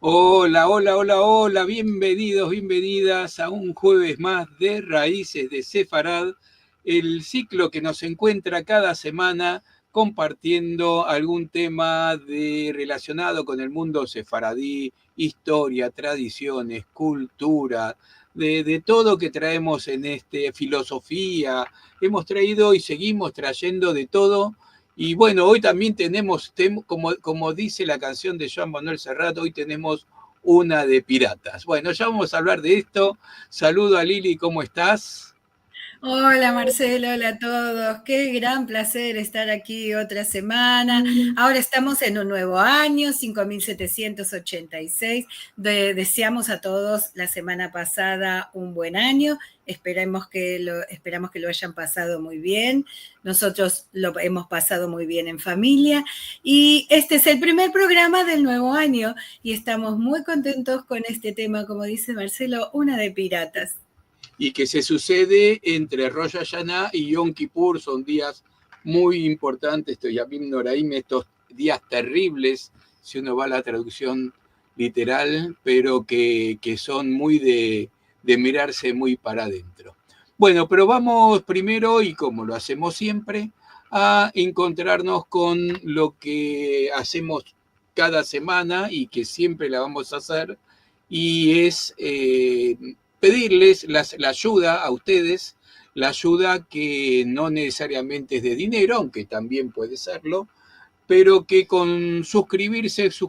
Hola, hola, hola, hola, bienvenidos, bienvenidas a un jueves más de Raíces de Sefarad, el ciclo que nos encuentra cada semana compartiendo algún tema relacionado con el mundo sefaradí, historia, tradiciones, cultura, de todo que traemos en filosofía. Hemos traído y seguimos trayendo de todo. Y bueno, hoy también tenemos, como dice la canción de Joan Manuel Serrat, hoy tenemos una de piratas. Bueno, ya vamos a hablar de esto. Saludo a Lili, ¿cómo estás? Hola Marcelo, hola a todos. Qué gran placer estar aquí otra semana. Ahora estamos en un nuevo año, 5786. Deseamos a todos la semana pasada un buen año. Esperamos que lo hayan pasado muy bien. Nosotros lo hemos pasado muy bien en familia. Y este es el primer programa del nuevo año y estamos muy contentos con este tema, como dice Marcelo, una de piratas. Y que se sucede entre Rosh Hashanah y Yom Kippur. Son días muy importantes, Yamim Noraim, estos días terribles, si uno va a la traducción literal, pero que son muy de mirarse muy para adentro. Bueno, pero vamos primero, y como lo hacemos siempre, a encontrarnos con lo que hacemos cada semana y que siempre la vamos a hacer, y es pedirles la ayuda a ustedes, la ayuda que no necesariamente es de dinero, aunque también puede serlo, pero que con suscribirse es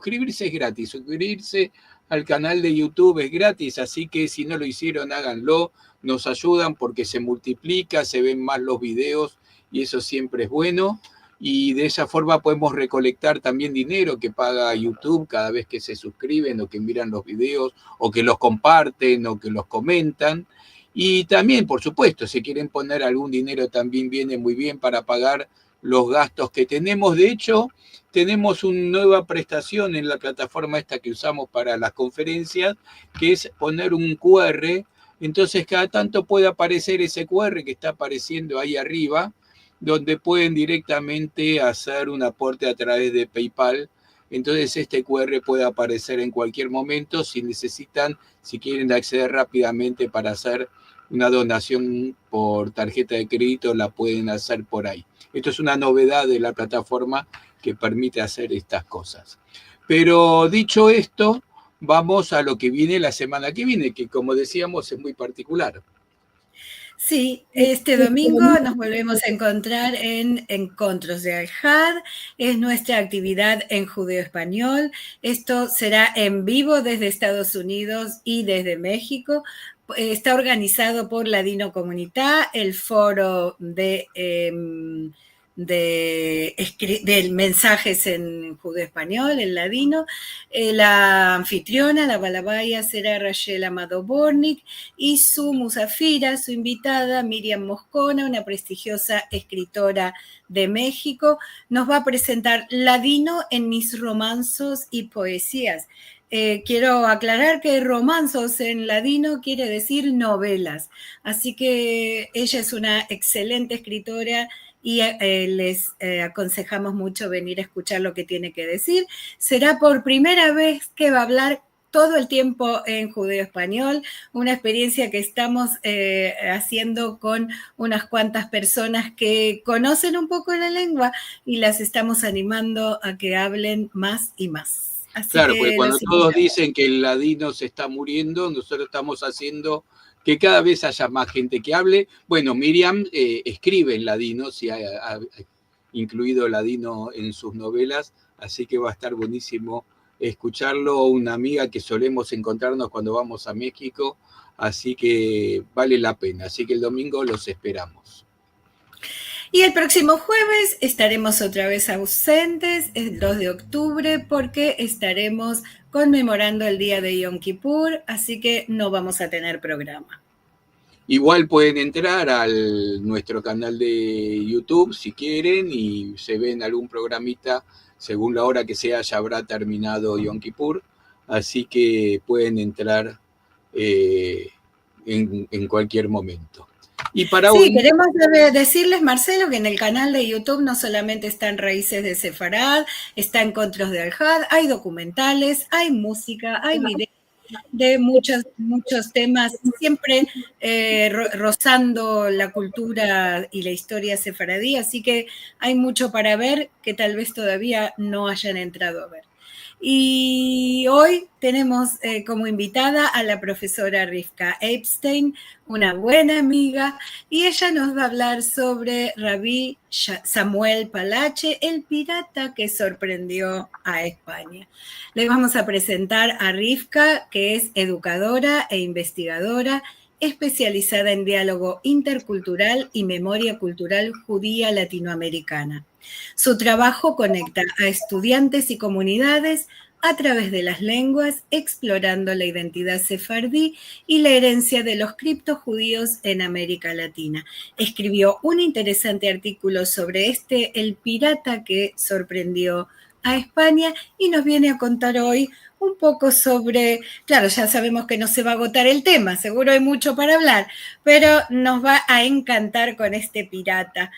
gratis, suscribirse al canal de YouTube es gratis, así que si no lo hicieron, háganlo, nos ayudan porque se multiplica, se ven más los videos y eso siempre es bueno. Y de esa forma podemos recolectar también dinero que paga YouTube cada vez que se suscriben o que miran los videos o que los comparten o que los comentan. Y también, por supuesto, si quieren poner algún dinero también viene muy bien para pagar los gastos que tenemos. De hecho, tenemos una nueva prestación en la plataforma esta que usamos para las conferencias, que es poner un QR. Entonces, cada tanto puede aparecer ese QR que está apareciendo ahí arriba, donde pueden directamente hacer un aporte a través de PayPal. Entonces, este QR puede aparecer en cualquier momento si necesitan, si quieren acceder rápidamente para hacer una donación por tarjeta de crédito, la pueden hacer por ahí. Esto es una novedad de la plataforma que permite hacer estas cosas. Pero dicho esto, vamos a lo que viene la semana que viene, que como decíamos es muy particular. Sí, este domingo nos volvemos a encontrar en Encontros de Al-Had. Es nuestra actividad en judeo español. Esto será en vivo desde Estados Unidos y desde México. Está organizado por Ladino Comunità, el foro de mensajes en judeo español, en ladino. La anfitriona, la balabaya, será Rachel Amado Bornik, y su musafira, su invitada, Miriam Moscona, una prestigiosa escritora de México, nos va a presentar Ladino en mis romanzos y poesías. Quiero aclarar que romanzos en ladino quiere decir novelas, así que ella es una excelente escritora y les aconsejamos mucho venir a escuchar lo que tiene que decir. Será por primera vez que va a hablar todo el tiempo en judeo español, una experiencia que estamos haciendo con unas cuantas personas que conocen un poco la lengua y las estamos animando a que hablen más y más. Así Claro, porque que cuando los todos invitamos. dicen que el ladino se está muriendo, nosotros estamos haciendo que cada vez haya más gente que hable. Bueno, Miriam escribe en ladino, si ha incluido ladino en sus novelas, así que va a estar buenísimo escucharlo. Una amiga que solemos encontrarnos cuando vamos a México, así que vale la pena. Así que el domingo los esperamos. Y el próximo jueves estaremos otra vez ausentes, el 2 de octubre, porque estaremos conmemorando el día de Yom Kippur, así que no vamos a tener programa. Igual pueden entrar a nuestro canal de YouTube si quieren y se ven algún programita según la hora que sea, ya habrá terminado Yom Kippur, así que pueden entrar eh, en cualquier momento. Y para Sí, hoy, queremos decirles, Marcelo, que en el canal de YouTube no solamente están Raíces de Sefarad, está Encontros de Al-Had, hay documentales, hay música, hay videos de muchos temas, siempre rozando la cultura y la historia sefaradí, así que hay mucho para ver que tal vez todavía no hayan entrado a ver. Y hoy tenemos como invitada a la profesora Rivka Epstein, una buena amiga, y ella nos va a hablar sobre Rabí Samuel Palache, el pirata que sorprendió a España. Le vamos a presentar a Rivka, que es educadora e investigadora especializada en diálogo intercultural y memoria cultural judía latinoamericana. Su trabajo conecta a estudiantes y comunidades a través de las lenguas, explorando la identidad sefardí y la herencia de los criptojudíos en América Latina. Escribió un interesante artículo sobre el pirata que sorprendió a España y nos viene a contar hoy un poco sobre, claro, ya sabemos que no se va a agotar el tema, seguro hay mucho para hablar, pero nos va a encantar con este pirata.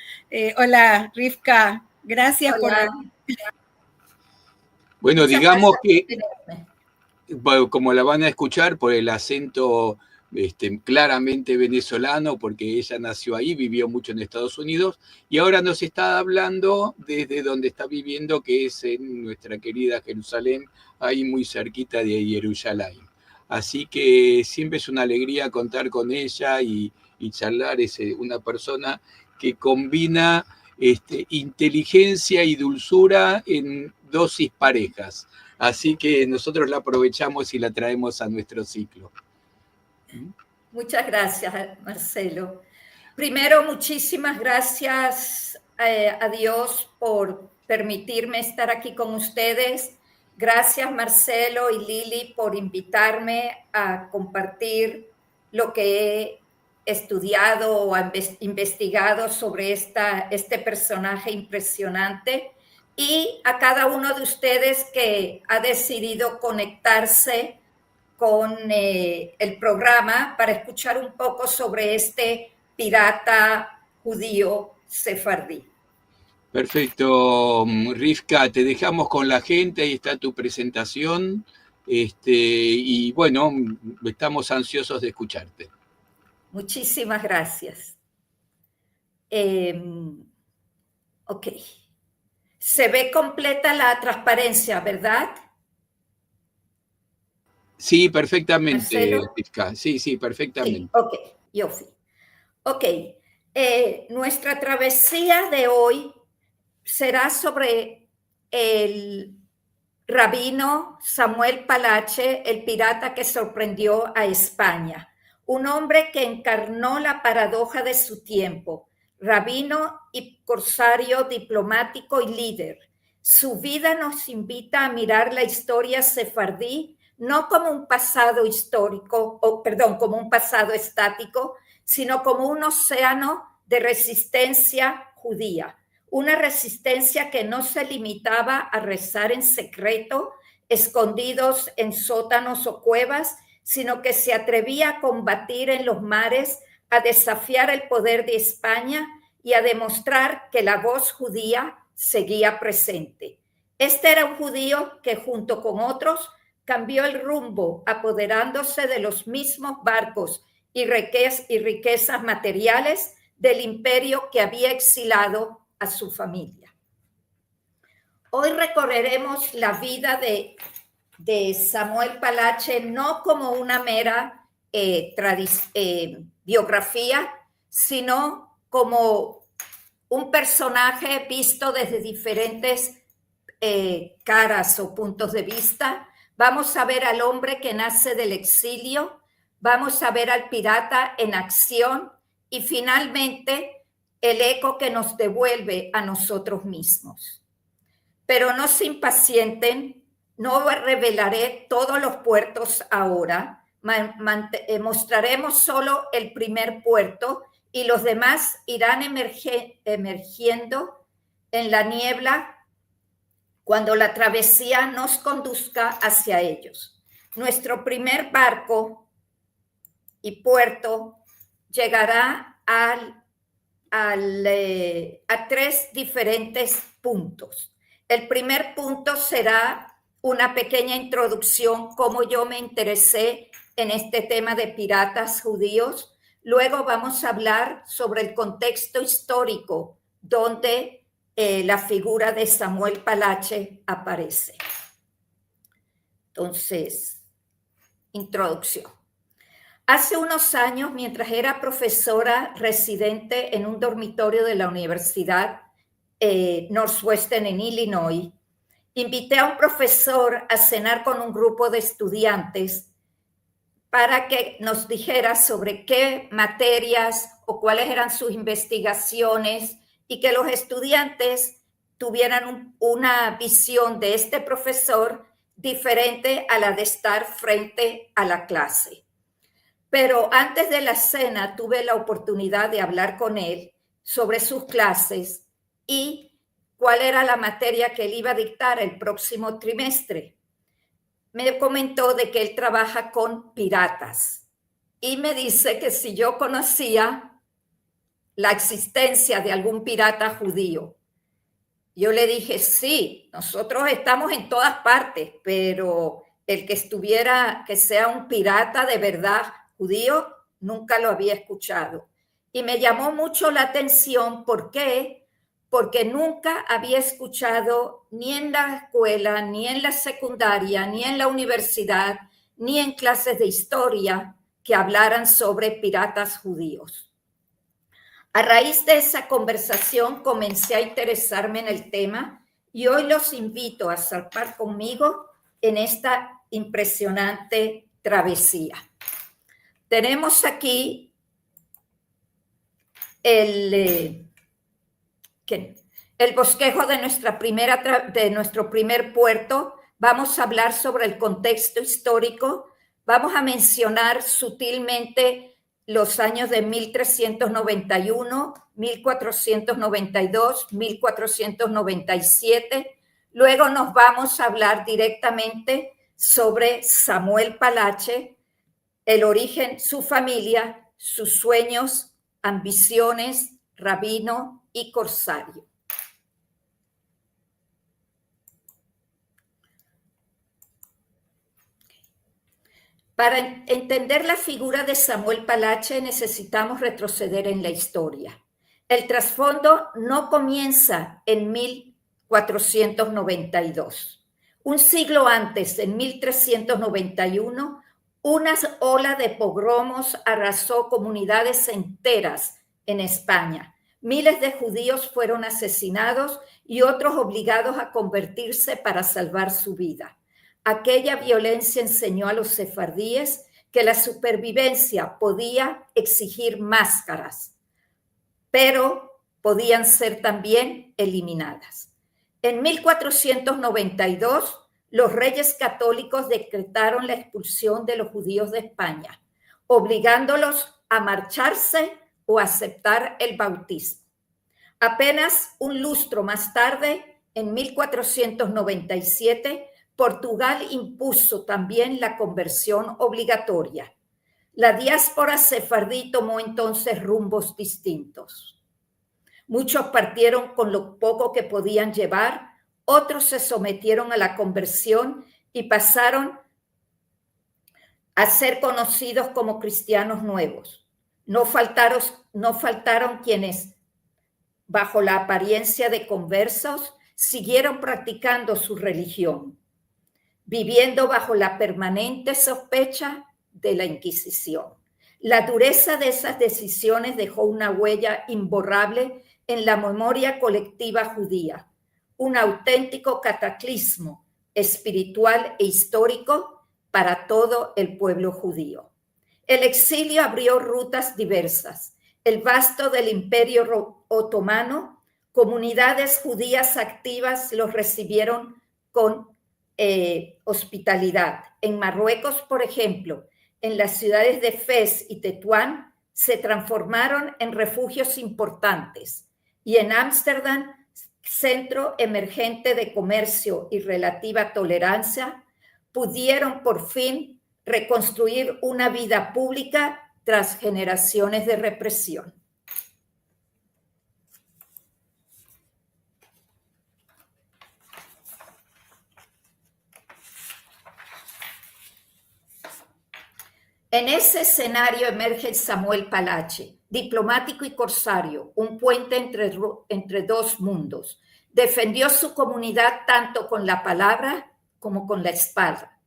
Hola, Rivka, gracias por venir. bueno, Muchas digamos gracias que, por tenerme. como la van a escuchar por el acento claramente venezolano, porque ella nació ahí, vivió mucho en Estados Unidos, y ahora nos está hablando desde donde está viviendo, que es en nuestra querida Jerusalén, ahí muy cerquita de Jerusalén. Así que siempre es una alegría contar con ella y charlar. Es una persona que combina inteligencia y dulzura en dosis parejas. Así que nosotros la aprovechamos y la traemos a nuestro ciclo. Muchas gracias, Marcelo. Primero, muchísimas gracias a Dios por permitirme estar aquí con ustedes. Gracias, Marcelo y Lili, por invitarme a compartir lo que he estudiado o investigado sobre este personaje impresionante, y a cada uno de ustedes que ha decidido conectarse con el programa para escuchar un poco sobre este pirata judío sefardí. Perfecto, Rivka, te dejamos con la gente, ahí está tu presentación, y bueno, estamos ansiosos de escucharte. Muchísimas gracias. Ok. Se ve completa la transparencia, ¿verdad? Sí, perfectamente, Marcelo. Rivka, sí, perfectamente. Sí, ok, Yofi. Ok, nuestra travesía de hoy será sobre el rabino Samuel Palache, el pirata que sorprendió a España, un hombre que encarnó la paradoja de su tiempo, rabino y corsario diplomático y líder. Su vida nos invita a mirar la historia sefardí no como un pasado histórico, como un pasado estático, sino como un océano de resistencia judía. Una resistencia que no se limitaba a rezar en secreto, escondidos en sótanos o cuevas, sino que se atrevía a combatir en los mares, a desafiar el poder de España y a demostrar que la voz judía seguía presente. Este era un judío que, junto con otros, cambió el rumbo, apoderándose de los mismos barcos y riquezas materiales del imperio que había exilado a su familia. Hoy recorreremos la vida de Samuel Palache no como una mera biografía, sino como un personaje visto desde diferentes caras o puntos de vista. Vamos a ver al hombre que nace del exilio, vamos a ver al pirata en acción y finalmente el eco que nos devuelve a nosotros mismos. Pero no se impacienten, no revelaré todos los puertos ahora, mostraremos solo el primer puerto y los demás irán emergiendo en la niebla cuando la travesía nos conduzca hacia ellos. Nuestro primer barco y puerto llegará a 3 diferentes puntos. El primer punto será una pequeña introducción, cómo yo me interesé en este tema de piratas judíos. Luego vamos a hablar sobre el contexto histórico donde la figura de Samuel Palache aparece. Entonces, introducción. Hace unos años, mientras era profesora residente en un dormitorio de la Universidad Northwestern en Illinois, invité a un profesor a cenar con un grupo de estudiantes para que nos dijera sobre qué materias o cuáles eran sus investigaciones y que los estudiantes tuvieran una visión de este profesor diferente a la de estar frente a la clase. Pero antes de la cena tuve la oportunidad de hablar con él sobre sus clases y cuál era la materia que él iba a dictar el próximo trimestre. Me comentó de que él trabaja con piratas y me dice que si yo conocía la existencia de algún pirata judío. Yo le dije, sí, nosotros estamos en todas partes, pero el que sea un pirata de verdad judío, nunca lo había escuchado. Y me llamó mucho la atención, ¿por qué? Porque nunca había escuchado ni en la escuela, ni en la secundaria, ni en la universidad, ni en clases de historia que hablaran sobre piratas judíos. A raíz de esa conversación comencé a interesarme en el tema y hoy los invito a zarpar conmigo en esta impresionante travesía. Tenemos aquí el bosquejo de nuestro primer puerto. Vamos a hablar sobre el contexto histórico. Vamos a mencionar sutilmente los años de 1391, 1492, 1497. Luego nos vamos a hablar directamente sobre Samuel Palache, el origen, su familia, sus sueños, ambiciones, rabino y corsario. Para entender la figura de Samuel Palache necesitamos retroceder en la historia. El trasfondo no comienza en 1492. Un siglo antes, en 1391, una ola de pogromos arrasó comunidades enteras en España. Miles de judíos fueron asesinados y otros obligados a convertirse para salvar su vida. Aquella violencia enseñó a los sefardíes que la supervivencia podía exigir máscaras, pero podían ser también eliminadas. En 1492, los reyes católicos decretaron la expulsión de los judíos de España, obligándolos a marcharse o aceptar el bautismo. Apenas un lustro más tarde, en 1497, Portugal impuso también la conversión obligatoria. La diáspora sefardí tomó entonces rumbos distintos. Muchos partieron con lo poco que podían llevar, otros se sometieron a la conversión y pasaron a ser conocidos como cristianos nuevos. No faltaron quienes, bajo la apariencia de conversos, siguieron practicando su religión, viviendo bajo la permanente sospecha de la Inquisición. La dureza de esas decisiones dejó una huella imborrable en la memoria colectiva judía, un auténtico cataclismo espiritual e histórico para todo el pueblo judío. El exilio abrió rutas diversas. El vasto del Imperio Otomano, comunidades judías activas los recibieron con hospitalidad. En Marruecos, por ejemplo, en las ciudades de Fez y Tetuán, se transformaron en refugios importantes, y en Ámsterdam, centro emergente de comercio y relativa tolerancia, pudieron por fin reconstruir una vida pública tras generaciones de represión. En ese escenario emerge Samuel Palache, diplomático y corsario, un puente entre dos mundos. Defendió su comunidad tanto con la palabra como con la espada,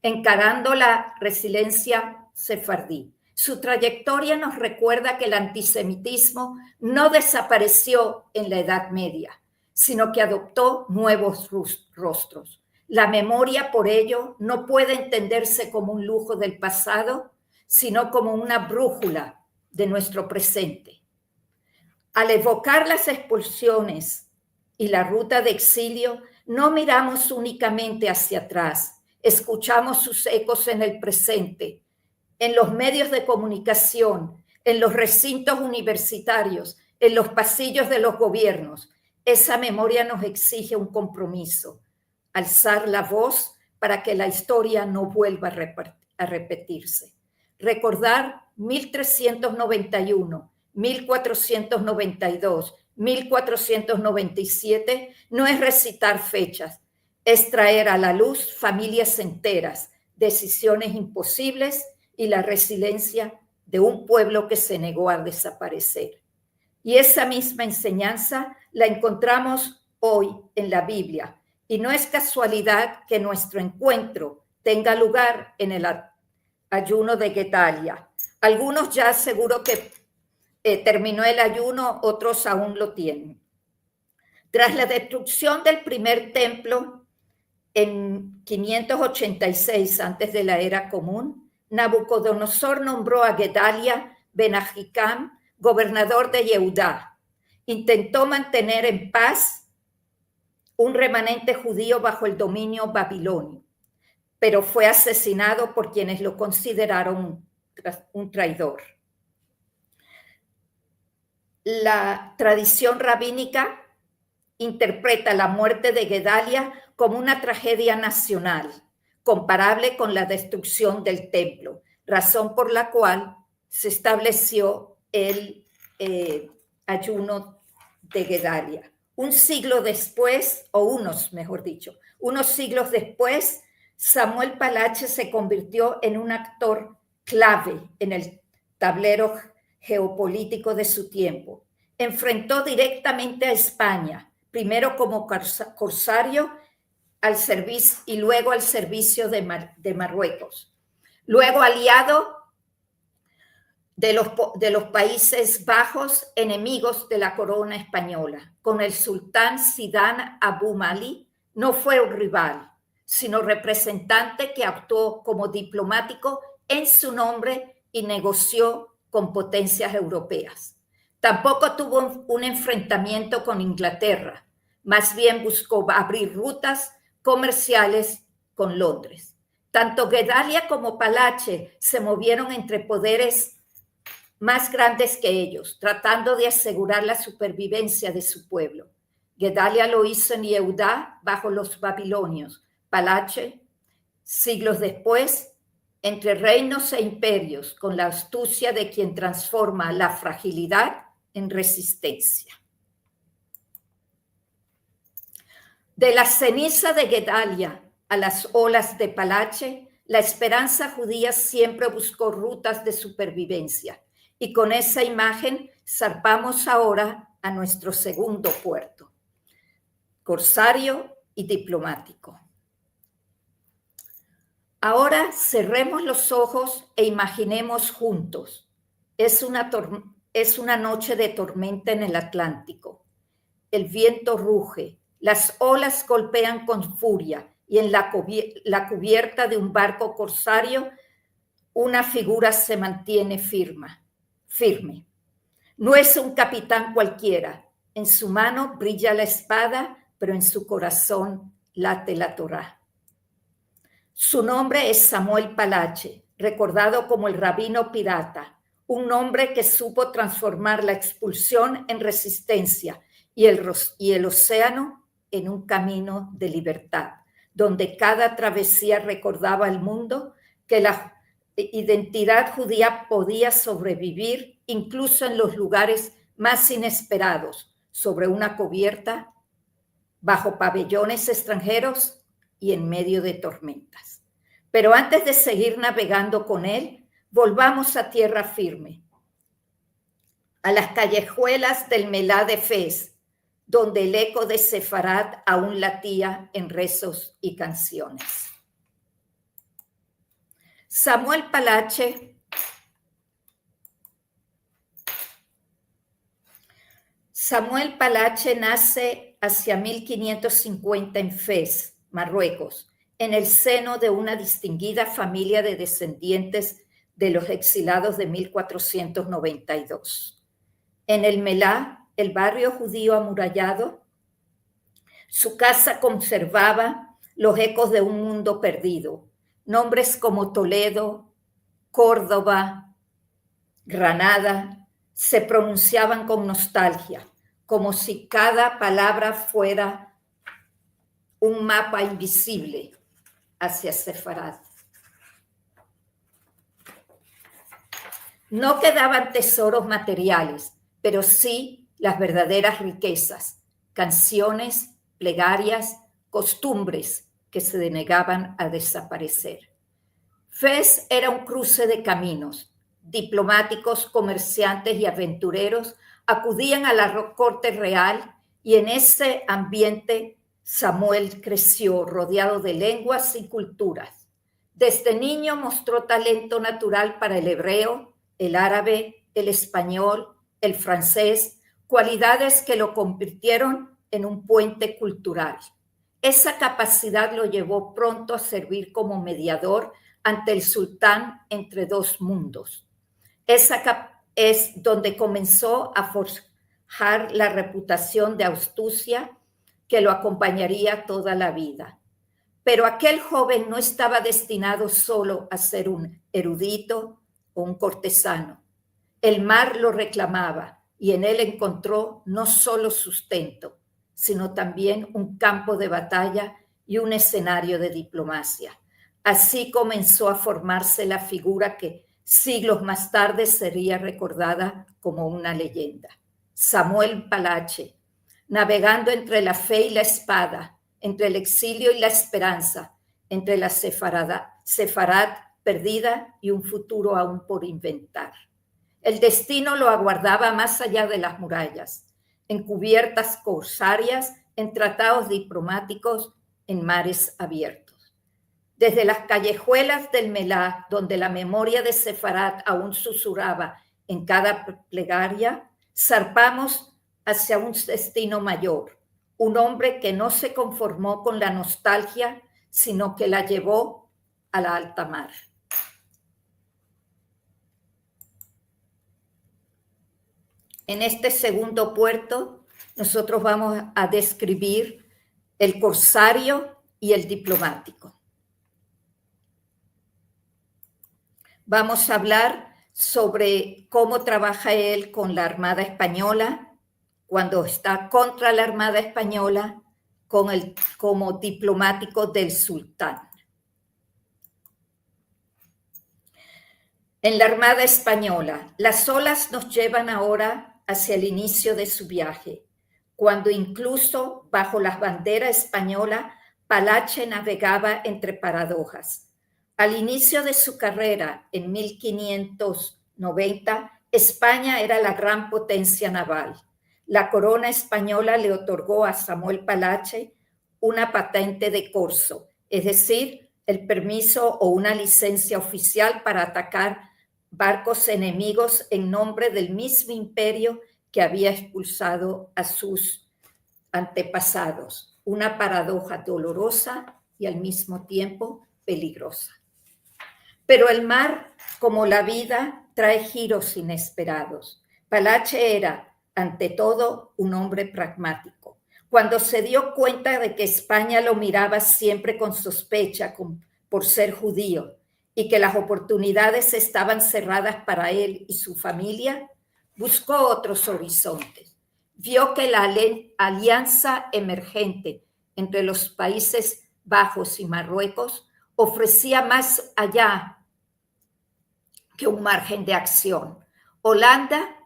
encarando la resiliencia sefardí. Su trayectoria nos recuerda que el antisemitismo no desapareció en la Edad Media, sino que adoptó nuevos rostros. La memoria, por ello, no puede entenderse como un lujo del pasado, sino como una brújula de nuestro presente. Al evocar las expulsiones y la ruta de exilio, no miramos únicamente hacia atrás, escuchamos sus ecos en el presente, en los medios de comunicación, en los recintos universitarios, en los pasillos de los gobiernos. Esa memoria nos exige un compromiso, alzar la voz para que la historia no vuelva a repetirse. Recordar 1391, 1492, 1497 no es recitar fechas, es traer a la luz familias enteras, decisiones imposibles y la resiliencia de un pueblo que se negó a desaparecer. Y esa misma enseñanza la encontramos hoy en la Biblia. Y no es casualidad que nuestro encuentro tenga lugar en el ayuno de Gedalia. Algunos ya seguro que terminó el ayuno, otros aún lo tienen. Tras la destrucción del primer templo en 586 antes de la era común, Nabucodonosor nombró a Gedalia ben Ahikam gobernador de Yehudá. Intentó mantener en paz un remanente judío bajo el dominio babilonio, pero fue asesinado por quienes lo consideraron un traidor. La tradición rabínica interpreta la muerte de Gedalia como una tragedia nacional, comparable con la destrucción del templo, razón por la cual se estableció el ayuno de Gedalia. Unos siglos después, Samuel Palache se convirtió en un actor clave en el tablero geopolítico de su tiempo. Enfrentó directamente a España, primero como corsario al servicio y luego al servicio de Marruecos. Luego aliado de los Países Bajos, enemigos de la corona española. Con el sultán Zidane Abu Mali no fue un rival, sino representante que actuó como diplomático en su nombre y negoció con potencias europeas. Tampoco tuvo un enfrentamiento con Inglaterra, más bien buscó abrir rutas comerciales con Londres. Tanto Gedalia como Palache se movieron entre poderes más grandes que ellos, tratando de asegurar la supervivencia de su pueblo. Gedalia lo hizo en Yehudá bajo los babilonios. Palache, siglos después, entre reinos e imperios, con la astucia de quien transforma la fragilidad en resistencia. De la ceniza de Gedalia a las olas de Palache, la esperanza judía siempre buscó rutas de supervivencia. Y con esa imagen zarpamos ahora a nuestro segundo puerto, corsario y diplomático. Ahora cerremos los ojos e imaginemos juntos. Es una noche de tormenta en el Atlántico. El viento ruge, las olas golpean con furia y en la cubierta de un barco corsario una figura se mantiene firme. No es un capitán cualquiera. En su mano brilla la espada, pero en su corazón late la Torá. Su nombre es Samuel Palache, recordado como el rabino pirata, un hombre que supo transformar la expulsión en resistencia y el océano en un camino de libertad, donde cada travesía recordaba al mundo que la identidad judía podía sobrevivir incluso en los lugares más inesperados, sobre una cubierta, bajo pabellones extranjeros y en medio de tormentas. Pero antes de seguir navegando con él, volvamos a tierra firme, a las callejuelas del Melá de Fez, donde el eco de Sefarat aún latía en rezos y canciones. Samuel Palache nace hacia 1550 en Fez, Marruecos, en el seno de una distinguida familia de descendientes de los exilados de 1492. En el Melá, el barrio judío amurallado, su casa conservaba los ecos de un mundo perdido. Nombres como Toledo, Córdoba, Granada se pronunciaban con nostalgia, como si cada palabra fuera un mapa invisible hacia Sefarat. No quedaban tesoros materiales, pero sí las verdaderas riquezas, canciones, plegarias, costumbres que se denegaban a desaparecer. Fez era un cruce de caminos. Diplomáticos, comerciantes y aventureros acudían a la corte real y en ese ambiente Samuel creció rodeado de lenguas y culturas. Desde niño mostró talento natural para el hebreo, el árabe, el español, el francés, cualidades que lo convirtieron en un puente cultural. Esa capacidad lo llevó pronto a servir como mediador ante el sultán entre dos mundos. Esa es donde comenzó a forjar la reputación de astucia que lo acompañaría toda la vida. Pero aquel joven no estaba destinado solo a ser un erudito o un cortesano. El mar lo reclamaba y en él encontró no solo sustento, sino también un campo de batalla y un escenario de diplomacia. Así comenzó a formarse la figura que siglos más tarde sería recordada como una leyenda. Samuel Palache, navegando entre la fe y la espada, entre el exilio y la esperanza, entre la Sefarat perdida y un futuro aún por inventar. El destino lo aguardaba más allá de las murallas, en cubiertas corsarias, en tratados diplomáticos, en mares abiertos. Desde las callejuelas del Melá, donde la memoria de Sefarat aún susurraba en cada plegaria, zarpamos hacia un destino mayor, un hombre que no se conformó con la nostalgia, sino que la llevó a la alta mar. En este segundo puerto, nosotros vamos a describir el corsario y el diplomático. Vamos a hablar sobre cómo trabaja él con la Armada Española, cuando está contra la Armada Española, como diplomático del sultán. En la Armada Española, las olas nos llevan ahora hacia el inicio de su viaje, cuando incluso bajo la bandera española, Palache navegaba entre paradojas. Al inicio de su carrera, en 1590, España era la gran potencia naval. La corona española le otorgó a Samuel Palache una patente de corso, es decir, el permiso o una licencia oficial para atacar barcos enemigos en nombre del mismo imperio que había expulsado a sus antepasados. Una paradoja dolorosa y al mismo tiempo peligrosa. Pero el mar, como la vida, trae giros inesperados. Palache era, ante todo, un hombre pragmático. Cuando se dio cuenta de que España lo miraba siempre con sospecha por ser judío y que las oportunidades estaban cerradas para él y su familia, buscó otros horizontes. Vio que la alianza emergente entre los Países Bajos y Marruecos ofrecía más allá que un margen de acción. Holanda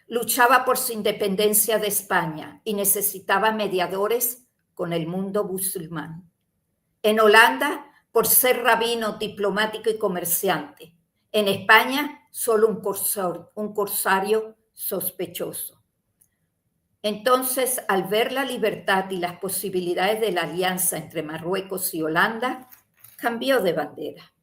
luchaba por su independencia de España y necesitaba mediadores con el mundo musulmán. En Holanda, por ser rabino, diplomático y comerciante. En España, solo un corsario sospechoso. Entonces, al ver la libertad y las posibilidades de la alianza entre Marruecos y Holanda, cambió de bandera.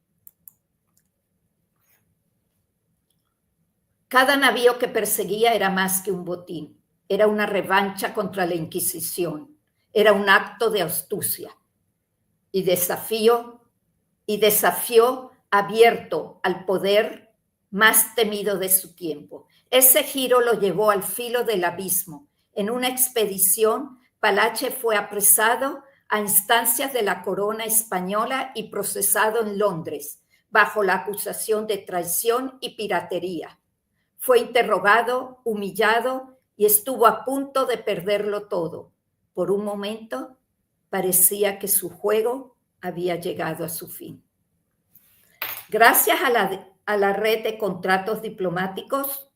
Cada navío que perseguía era más que un botín, era una revancha contra la Inquisición, era un acto de astucia y desafió abierto al poder más temido de su tiempo. Ese giro lo llevó al filo del abismo. En una expedición, Palache fue apresado a instancias de la corona española y procesado en Londres, bajo la acusación de traición y piratería. Fue interrogado, humillado y estuvo a punto de perderlo todo. Por un momento, parecía que su juego había llegado a su fin. Gracias a la red de contratos diplomáticos,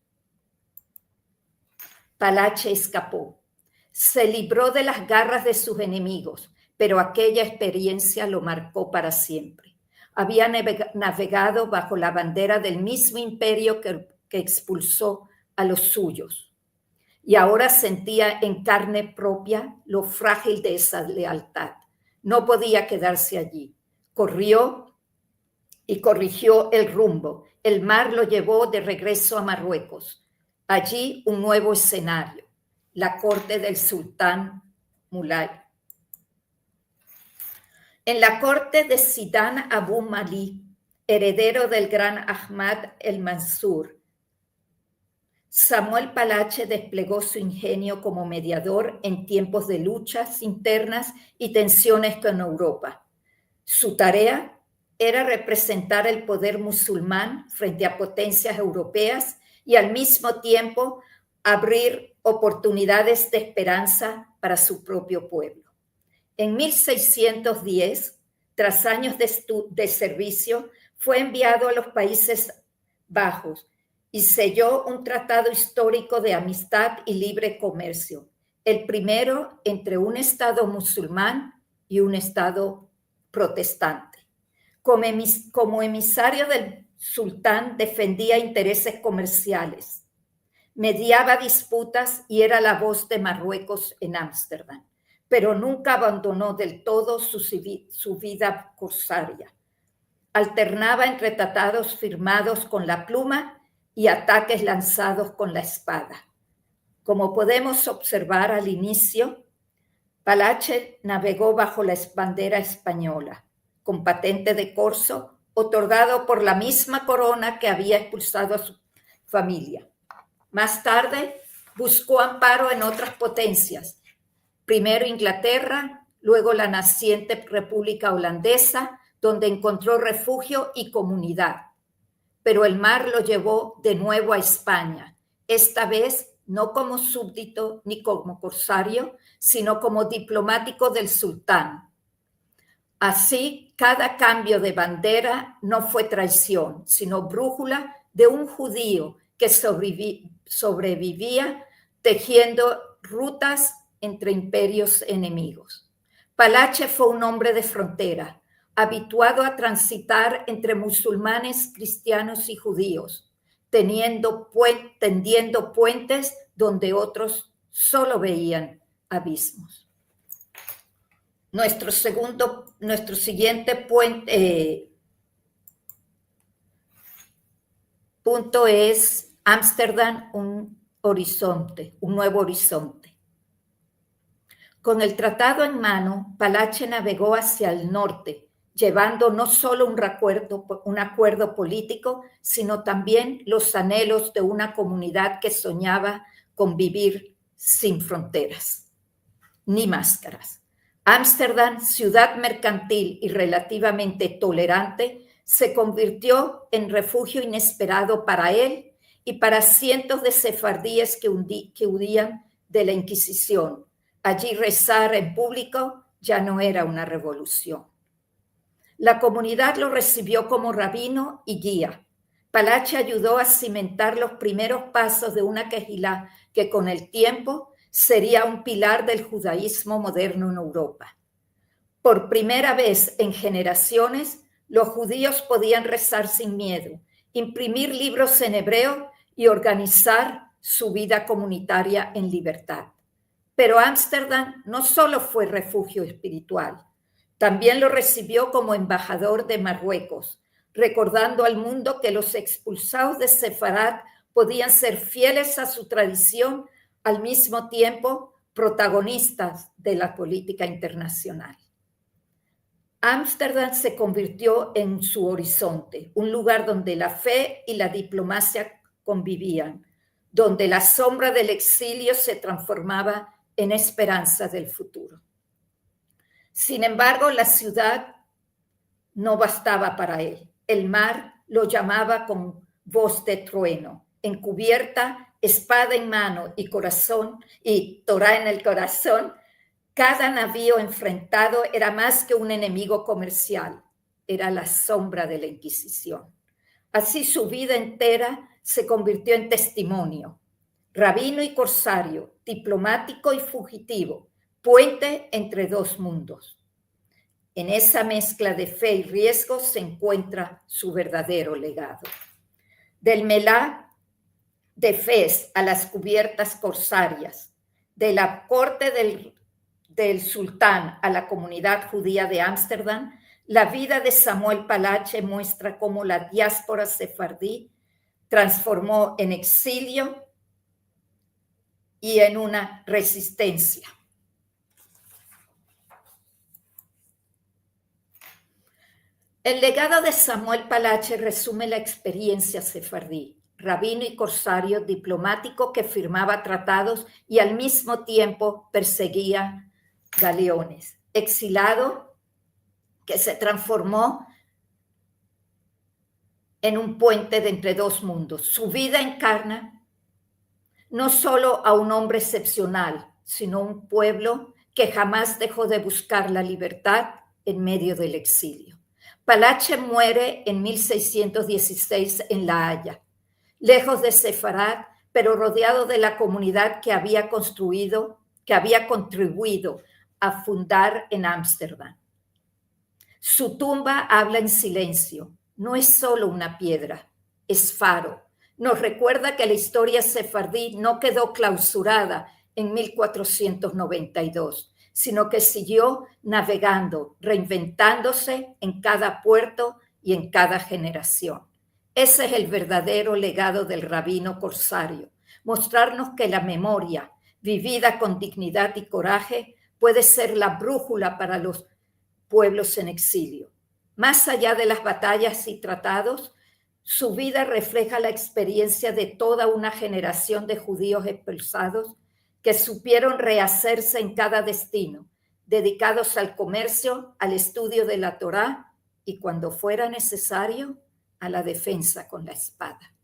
Palache escapó. Se libró de las garras de sus enemigos, pero aquella experiencia lo marcó para siempre. Había navegado bajo la bandera del mismo imperio que expulsó a los suyos, y ahora sentía en carne propia lo frágil de esa lealtad. No podía quedarse allí. Corrió y corrigió el rumbo. El mar lo llevó de regreso a Marruecos. Allí un nuevo escenario, la corte del sultán Mulay. En la corte de Sidán Abu Mali, heredero del gran Ahmad el-Mansur, Samuel Palache desplegó su ingenio como mediador en tiempos de luchas internas y tensiones con Europa. Su tarea era representar el poder musulmán frente a potencias europeas y al mismo tiempo abrir oportunidades de esperanza para su propio pueblo. En 1610, tras años de servicio, fue enviado a los Países Bajos y selló un tratado histórico de amistad y libre comercio, el primero entre un Estado musulmán y un Estado protestante. Como emisario del sultán, defendía intereses comerciales, mediaba disputas y era la voz de Marruecos en Ámsterdam, pero nunca abandonó del todo su vida corsaria. Alternaba entre tratados firmados con la pluma y ataques lanzados con la espada. Como podemos observar al inicio, Palache navegó bajo la bandera española, con patente de corso, otorgado por la misma corona que había expulsado a su familia. Más tarde, buscó amparo en otras potencias, primero Inglaterra, luego la naciente República Holandesa, donde encontró refugio y comunidad. Pero el mar lo llevó de nuevo a España, esta vez no como súbdito ni como corsario, sino como diplomático del sultán. Así, cada cambio de bandera no fue traición, sino brújula de un judío que sobrevivía tejiendo rutas entre imperios enemigos. Palache fue un hombre de frontera, habituado a transitar entre musulmanes, cristianos y judíos, tendiendo puentes donde otros solo veían abismos. Nuestro siguiente punto es Ámsterdam, un nuevo horizonte. Con el tratado en mano, Palache navegó hacia el norte, llevando no solo un acuerdo político, sino también los anhelos de una comunidad que soñaba con vivir sin fronteras ni máscaras. Ámsterdam, ciudad mercantil y relativamente tolerante, se convirtió en refugio inesperado para él y para cientos de sefardíes que huían de la Inquisición. Allí rezar en público ya no era una revolución. La comunidad lo recibió como rabino y guía. Palache ayudó a cimentar los primeros pasos de una quejilá que con el tiempo sería un pilar del judaísmo moderno en Europa. Por primera vez en generaciones, los judíos podían rezar sin miedo imprimir libros en hebreo y organizar su vida comunitaria en libertad. Pero Ámsterdam no solo fue refugio espiritual, también lo recibió como embajador de Marruecos, recordando al mundo que los expulsados de Sefarad podían ser fieles a su tradición, al mismo tiempo protagonistas de la política internacional. Ámsterdam se convirtió en su horizonte, un lugar donde la fe y la diplomacia convivían, donde la sombra del exilio se transformaba en esperanza del futuro. Sin embargo, la ciudad no bastaba para él. El mar lo llamaba con voz de trueno, encubierta, espada en mano y corazón y Torá en el corazón. Cada navío enfrentado era más que un enemigo comercial, era la sombra de la Inquisición. Así su vida entera se convirtió en testimonio. Rabino y corsario, diplomático y fugitivo, puente entre dos mundos. En esa mezcla de fe y riesgo se encuentra su verdadero legado. Del Melá de Fez a las cubiertas corsarias, de la corte del sultán a la comunidad judía de Ámsterdam, la vida de Samuel Palache muestra cómo la diáspora sefardí transformó en exilio y en una resistencia. El legado de Samuel Palache resume la experiencia sefardí, rabino y corsario diplomático que firmaba tratados y al mismo tiempo perseguía galeones. Exilado que se transformó en un puente de entre dos mundos. Su vida encarna no solo a un hombre excepcional, sino un pueblo que jamás dejó de buscar la libertad en medio del exilio. Palache muere en 1616 en La Haya, lejos de Sefarad, pero rodeado de la comunidad que había contribuido a fundar en Ámsterdam. Su tumba habla en silencio, no es solo una piedra, es faro. Nos recuerda que la historia sefardí no quedó clausurada en 1492, sino que siguió navegando, reinventándose en cada puerto y en cada generación. Ese es el verdadero legado del rabino corsario, mostrarnos que la memoria, vivida con dignidad y coraje, puede ser la brújula para los pueblos en exilio. Más allá de las batallas y tratados, su vida refleja la experiencia de toda una generación de judíos expulsados que supieron rehacerse en cada destino, dedicados al comercio, al estudio de la Torá y, cuando fuera necesario, a la defensa con la espada.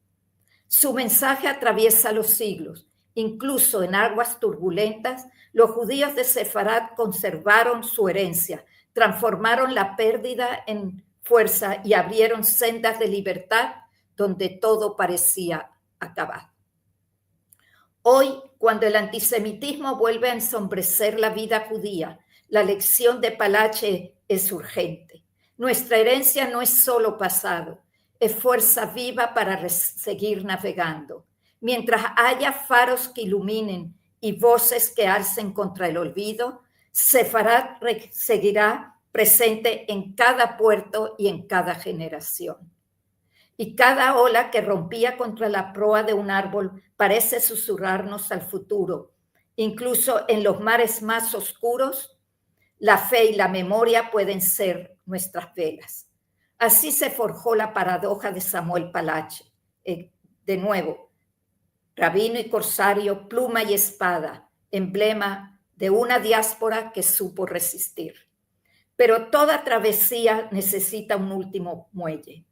Su mensaje atraviesa los siglos. Incluso en aguas turbulentas, los judíos de Sefarad conservaron su herencia, transformaron la pérdida en fuerza y abrieron sendas de libertad donde todo parecía acabar. Hoy, cuando el antisemitismo vuelve a ensombrecer la vida judía, la lección de Palache es urgente. Nuestra herencia no es solo pasado, es fuerza viva para seguir navegando. Mientras haya faros que iluminen y voces que alcen contra el olvido, Sefarad seguirá presente en cada puerto y en cada generación. Y cada ola que rompía contra la proa de un árbol parece susurrarnos al futuro. Incluso en los mares más oscuros, la fe y la memoria pueden ser nuestras velas. Así se forjó la paradoja de Samuel Palache. De nuevo, rabino y corsario, pluma y espada, emblema de una diáspora que supo resistir. Pero toda travesía necesita un último muelle.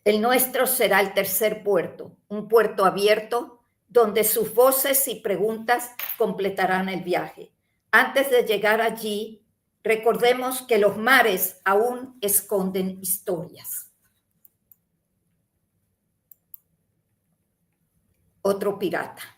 El nuestro será el tercer puerto, un puerto abierto donde sus voces y preguntas completarán el viaje. Antes de llegar allí, recordemos que los mares aún esconden historias. Otro pirata.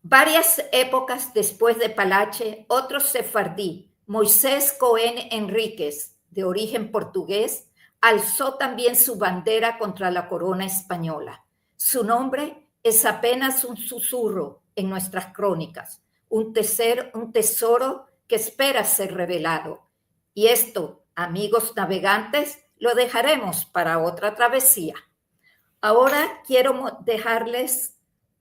Varias épocas después de Palache, otro sefardí, Moisés Cohen Enríquez, de origen portugués, alzó también su bandera contra la corona española. Su nombre es apenas un susurro en nuestras crónicas, un tesoro que espera ser revelado. Y esto, amigos navegantes, lo dejaremos para otra travesía. Ahora quiero dejarles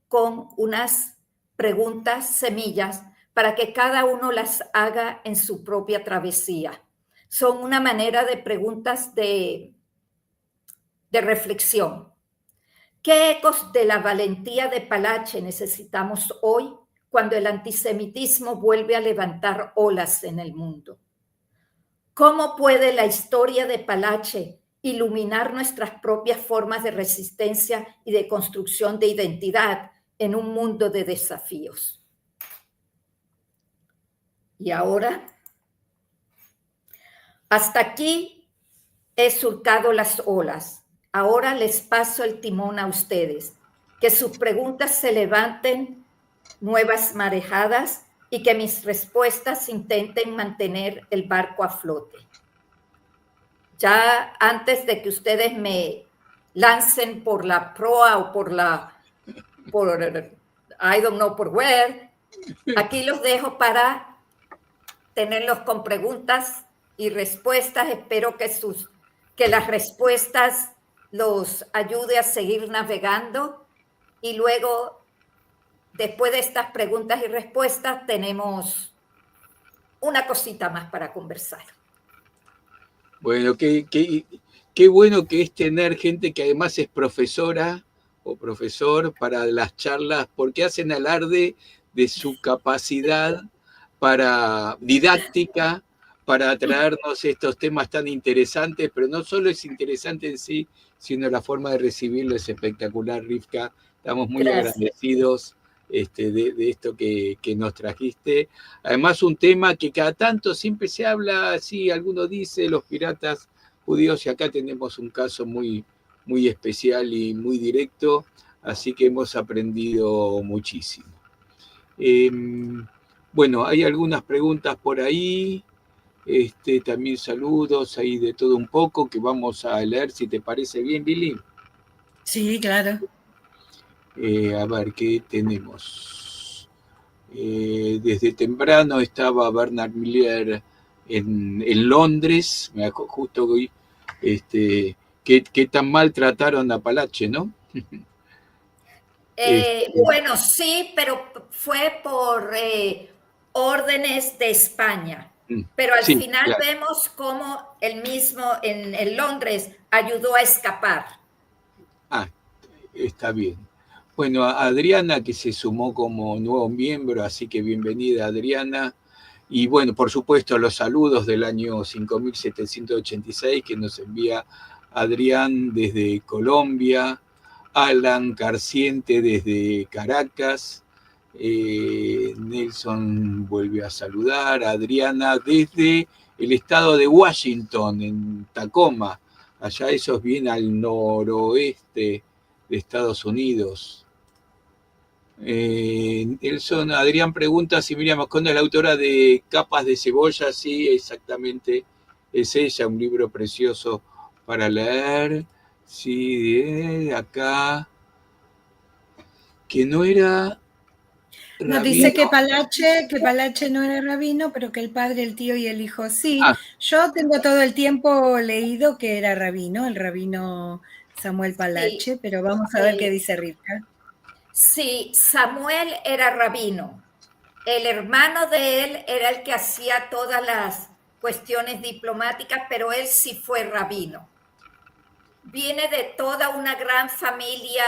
con unas preguntas semillas para que cada uno las haga en su propia travesía. Son una manera de preguntas de reflexión. ¿Qué ecos de la valentía de Palache necesitamos hoy cuando el antisemitismo vuelve a levantar olas en el mundo? ¿Cómo puede la historia de Palache iluminar nuestras propias formas de resistencia y de construcción de identidad en un mundo de desafíos? Y ahora, hasta aquí he surcado las olas. Ahora les paso el timón a ustedes. Que sus preguntas se levanten nuevas marejadas y que mis respuestas intenten mantener el barco a flote. Ya antes de que ustedes me lancen por la proa o por I don't know por where, aquí los dejo para tenerlos con preguntas y respuestas. Espero que las respuestas los ayude a seguir navegando y luego, después de estas preguntas y respuestas, tenemos una cosita más para conversar. Bueno, qué bueno que es tener gente que además es profesora o profesor para las charlas, porque hacen alarde de su capacidad para didáctica, para traernos estos temas tan interesantes, pero no solo es interesante en sí, sino la forma de recibirlo es espectacular, Rivka. Estamos muy agradecidos de esto que nos trajiste. Además, un tema que cada tanto siempre se habla, así alguno dice, los piratas judíos, y acá tenemos un caso muy, muy especial y muy directo, así que hemos aprendido muchísimo. Bueno, hay algunas preguntas por ahí, también saludos ahí de todo un poco, que vamos a leer, si te parece bien, Lili. Sí, claro. A ver, ¿qué tenemos? Desde temprano estaba Bernard Miller en Londres, justo hoy, qué tan mal trataron a Palache, ¿no? Bueno, sí, pero fue por órdenes de España. Pero al final claro, vemos cómo él mismo en Londres ayudó a escapar. Ah, está bien. Bueno, a Adriana, que se sumó como nuevo miembro, así que bienvenida, Adriana. Y bueno, por supuesto, los saludos del año 5786 que nos envía Adrián desde Colombia, Alan Carciente desde Caracas, Nelson vuelve a saludar, Adriana desde el estado de Washington, en Tacoma, allá eso es bien al noroeste de Estados Unidos. Adrián pregunta si Miriam Masconda es la autora de Capas de Cebolla. Sí, exactamente, es ella, un libro precioso para leer. Sí, acá, que no era rabino. Nos dice que Palache no era rabino, pero que el padre, el tío y el hijo sí. Yo tengo todo el tiempo leído que era rabino, el rabino Samuel Palache, sí, pero vamos a ver qué dice Rivka. Sí, Samuel era rabino. El hermano de él era el que hacía todas las cuestiones diplomáticas, pero él sí fue rabino. Viene de toda una gran familia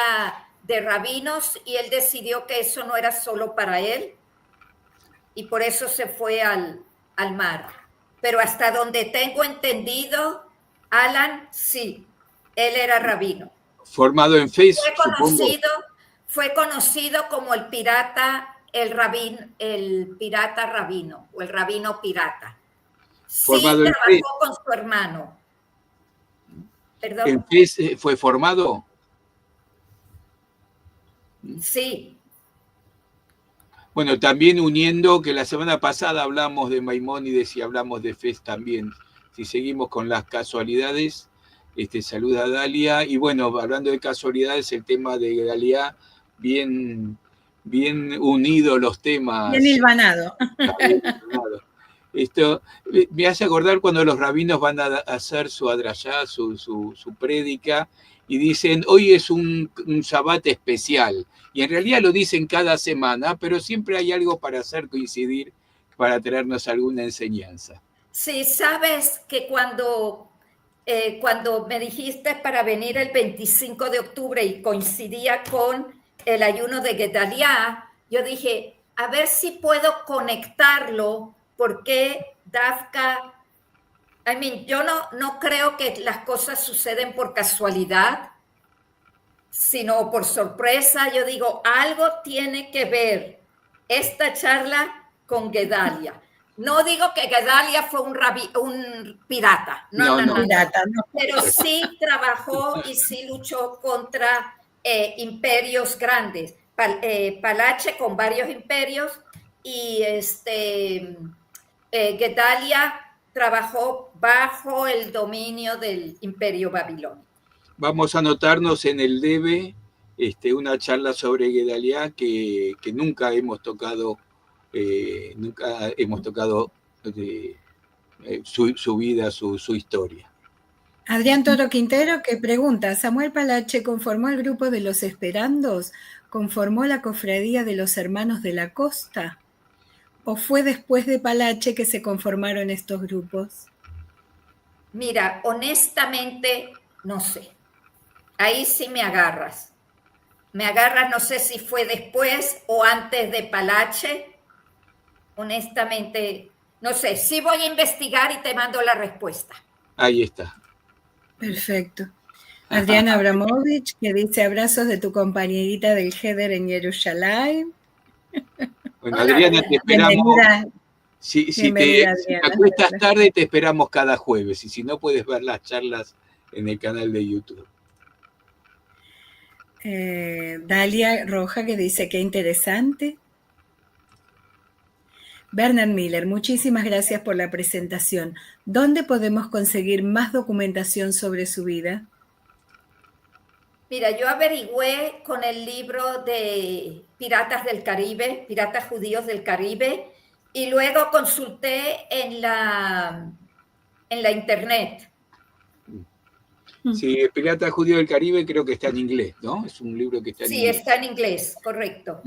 de rabinos y él decidió que eso no era solo para él y por eso se fue al mar. Pero hasta donde tengo entendido, Alan, sí, él era rabino. Formado en Facebook, fue conocido como el pirata, el pirata rabino o el rabino pirata. Formado sí, trabajó con su hermano. ¿Perdón? ¿En FES fue formado? Sí. Bueno, también uniendo que la semana pasada hablamos de Maimónides y hablamos de FES también. Si seguimos con las casualidades, saluda a Dalia. Y bueno, hablando de casualidades, el tema de Gedalia, bien unidos los temas. Bien hilvanado. Bien hilvanado. Esto me hace acordar cuando los rabinos van a hacer su adrayá, su prédica, y dicen, hoy es un Shabbat especial. Y en realidad lo dicen cada semana, pero siempre hay algo para hacer coincidir, para traernos alguna enseñanza. Sí, sabes que cuando me dijiste para venir el 25 de octubre y coincidía con el ayuno de Gedalia, yo dije, a ver si puedo conectarlo, porque Dafka, yo no creo que las cosas suceden por casualidad, sino por sorpresa. Yo digo, algo tiene que ver esta charla con Gedalia. No digo que Gedalia fue un pirata, no. Pirata, no. Pero sí trabajó y sí luchó contra imperios grandes. Palache con varios imperios, y Gedalia trabajó bajo el dominio del imperio babilónico. Vamos a anotarnos en el debe una charla sobre Gedalia que nunca hemos tocado, su vida, su historia. Adrián Toro Quintero, que pregunta, ¿Samuel Palache conformó el grupo de los Esperandos? ¿Conformó la cofradía de los Hermanos de la Costa? ¿O fue después de Palache que se conformaron estos grupos? Mira, honestamente, no sé. Ahí sí me agarras. No sé si fue después o antes de Palache. Honestamente, no sé. Sí voy a investigar y te mando la respuesta. Ahí está. Perfecto. Adriana Abramovich, que dice abrazos de tu compañerita del Heder en Jerusalén. Bueno, Adriana, te esperamos. Bienvenida. Si te acuestas tarde, te esperamos cada jueves. Y si no, puedes ver las charlas en el canal de YouTube. Dalia Roja, que dice que interesante. Bernard Miller, muchísimas gracias por la presentación. ¿Dónde podemos conseguir más documentación sobre su vida? Mira, yo averigüé con el libro de Piratas del Caribe, Piratas Judíos del Caribe, y luego consulté en la internet. Sí, Pirata Judío del Caribe creo que está en inglés, ¿no? Es un libro que está en inglés. Sí, está en inglés, correcto.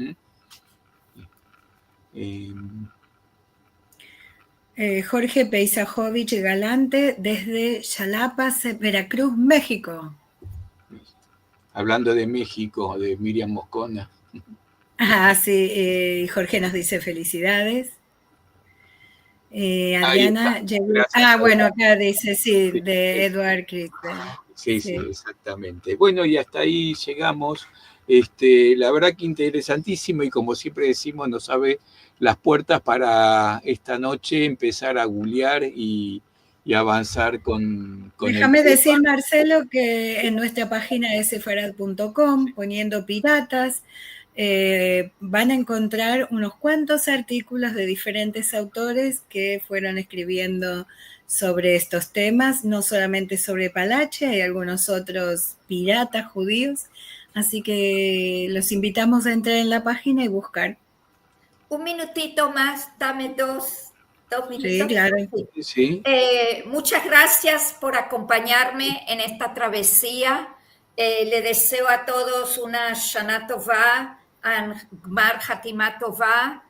Jorge Peisajovich Galante, desde Xalapa, Veracruz, México. Hablando de México, de Miriam Moscona. Ah, sí, Jorge nos dice felicidades. Adriana llegó. Bueno, acá dice, sí, de Edward Christen. Sí, exactamente. Bueno, y hasta ahí llegamos. La verdad que interesantísimo, y como siempre decimos, nos abre las puertas para esta noche empezar a googlear y avanzar con Déjame decir, Marcelo, que en nuestra página sefarad.com, poniendo piratas, van a encontrar unos cuantos artículos de diferentes autores que fueron escribiendo sobre estos temas, no solamente sobre Palache, hay algunos otros piratas judíos, así que los invitamos a entrar en la página y buscar. Un minutito más, dame dos minutos. Sí, claro. Sí. Muchas gracias por acompañarme en esta travesía. Le deseo a todos una Shana Tová, Gmar Hatimah Tová.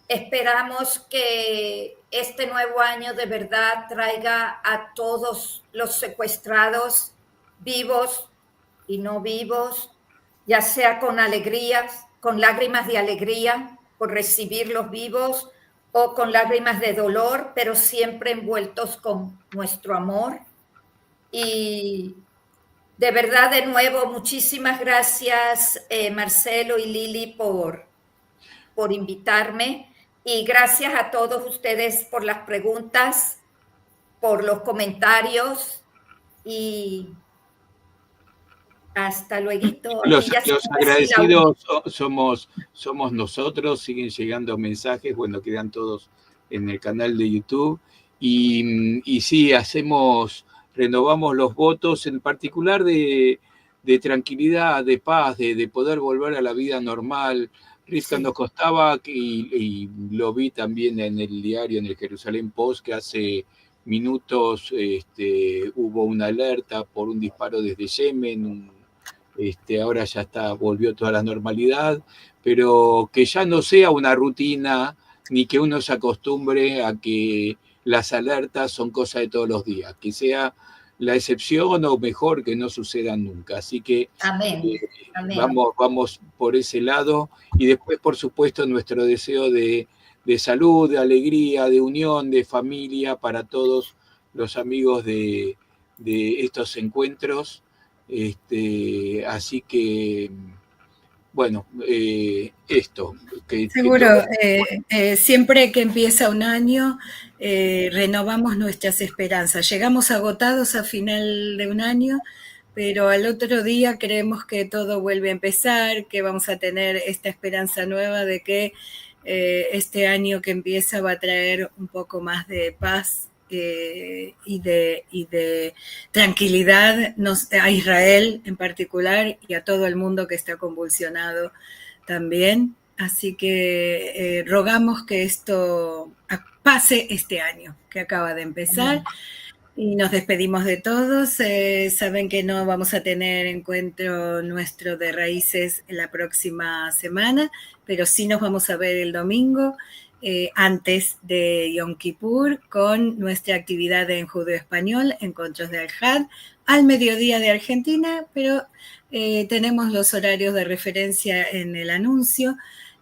Esperamos que este nuevo año de verdad traiga a todos los secuestrados, vivos y no vivos, ya sea con alegrías, con lágrimas de alegría por recibir los vivos, o con lágrimas de dolor, pero siempre envueltos con nuestro amor. Y de verdad, de nuevo, muchísimas gracias, Marcelo y Lili, por invitarme. Y gracias a todos ustedes por las preguntas, por los comentarios, y hasta luego. Los agradecidos somos nosotros. Siguen llegando mensajes, bueno, quedan todos en el canal de YouTube. Y sí, hacemos renovamos los votos, en particular de tranquilidad, de paz, de poder volver a la vida normal. Risca, Sí. nos costaba, y lo vi también en el diario, en el Jerusalén Post, que hace minutos hubo una alerta por un disparo desde Yemen. Ahora ya volvió toda la normalidad, pero que ya no sea una rutina, ni que uno se acostumbre a que las alertas son cosas de todos los días, que sea la excepción, o mejor, que no sucedan nunca. Así que Amén. Amén. vamos por ese lado, y después, por supuesto, nuestro deseo de salud, de alegría, de unión, de familia para todos los amigos de estos encuentros. Así que, bueno, esto. Seguro, siempre que empieza un año, renovamos nuestras esperanzas. Llegamos agotados a final de un año, pero al otro día creemos que todo vuelve a empezar, que vamos a tener esta esperanza nueva de que este año que empieza va a traer un poco más de paz y de tranquilidad a Israel en particular y a todo el mundo que está convulsionado también. Así que rogamos que esto pase este año que acaba de empezar. Y nos despedimos de todos. Saben que no vamos a tener encuentro nuestro de raíces la próxima semana, pero sí nos vamos a ver el domingo, antes de Yom Kippur, con nuestra actividad en Judeo Español, Encuentros de Al-Had, al mediodía de Argentina, pero tenemos los horarios de referencia en el anuncio.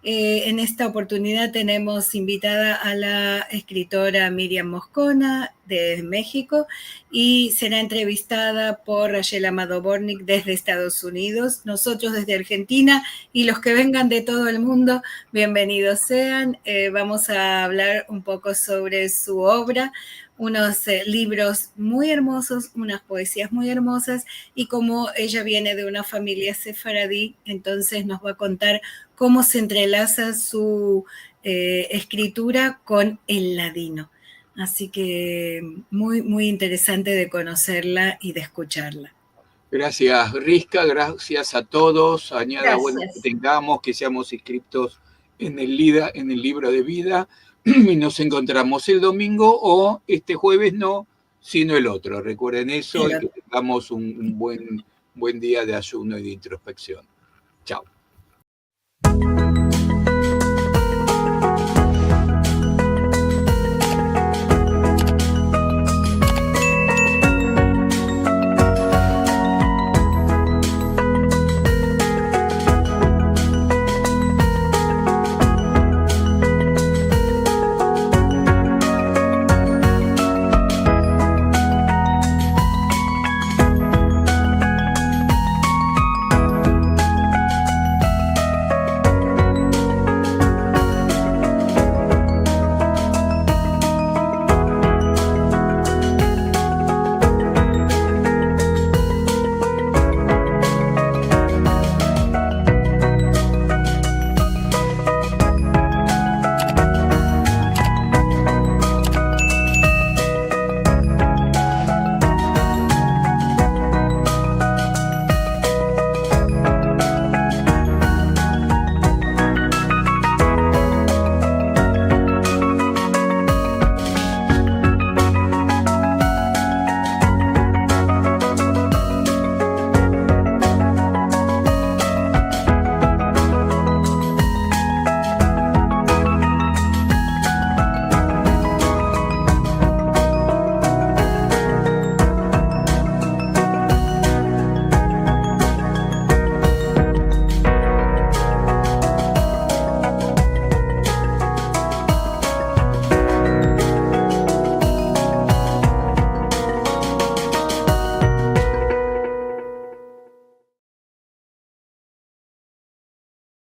En esta oportunidad tenemos invitada a la escritora Miriam Moscona de México y será entrevistada por Rachel Amado Bornik desde Estados Unidos, nosotros desde Argentina, y los que vengan de todo el mundo, bienvenidos sean. Vamos a hablar un poco sobre su obra, unos libros muy hermosos, unas poesías muy hermosas, y como ella viene de una familia sefaradí, entonces nos va a contar cómo se entrelaza su escritura con el ladino. Así que muy, muy interesante de conocerla y de escucharla. Gracias, Risca, gracias a todos. Añada, Gracias. bueno, que tengamos, que seamos inscriptos en el libro de vida, y nos encontramos el domingo, o este jueves no, sino el otro. Recuerden eso, y que tengamos un buen día de ayuno y de introspección. Chao.